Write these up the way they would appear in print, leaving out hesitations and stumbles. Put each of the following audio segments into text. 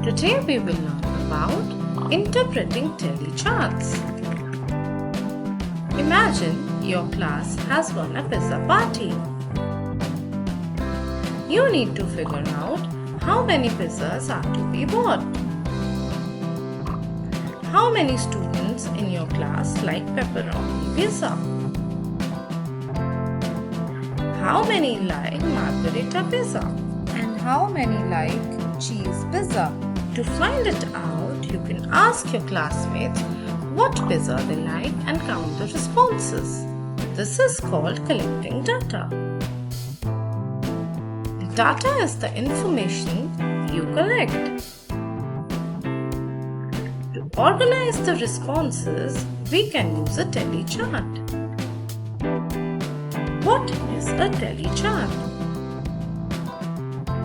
Today we will learn about interpreting tally charts. Imagine your class has won a pizza party. You need to figure out how many pizzas are to be bought. How many students in your class like pepperoni pizza? How many like margherita pizza? And how many like cheese pizza? To find it out, you can ask your classmates what pizza they like and count the responses. This is called collecting data. Data is the information you collect. To organize the responses, we can use a tally chart. What is a tally chart?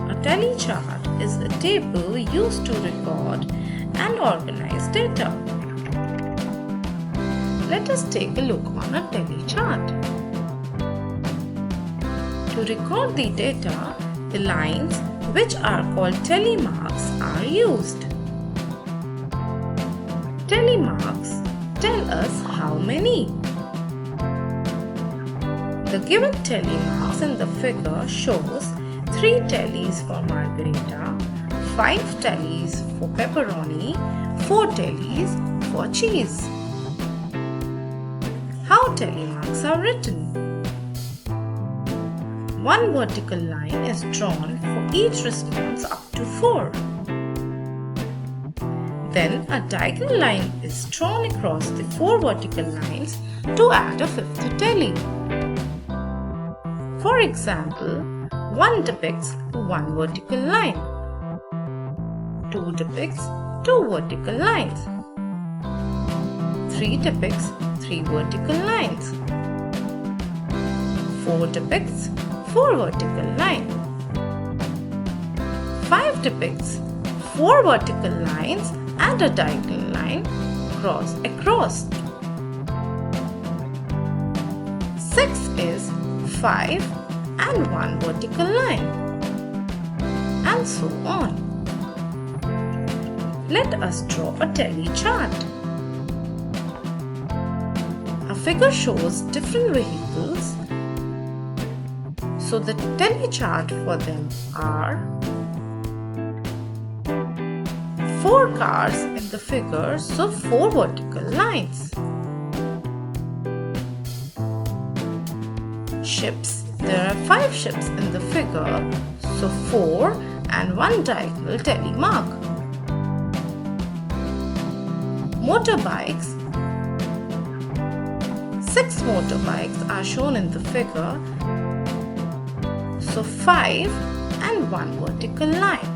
A tally chart is a table used to record and organize data. Let us take a look on a tally chart. To record the data, the lines, which are called tally marks, are used. Tally marks tell us how many. The given tally marks in the figure shows 3 tallies for margherita, 5 tallies for pepperoni, 4 tallies for cheese. How tally marks are written? One vertical line is drawn for each response up to 4. Then a diagonal line is drawn across the 4 vertical lines to add a 5th tally. For example, 1 depicts 1 vertical line, 2 depicts 2 vertical lines, 3 depicts 3 vertical lines, 4 depicts 4 vertical lines, 5 depicts 4 vertical lines and a diagonal line cross across. 6 is 5 and 1 vertical line, and so on. Let us draw a tally chart. A figure shows different vehicles, so the tally chart for them are 4 cars in the figure, so 4 vertical lines. Ships. There are 5 ships in the figure, so 4 and 1 diagonal tally mark. Motorbikes. 6 motorbikes are shown in the figure, so 5 and 1 vertical line.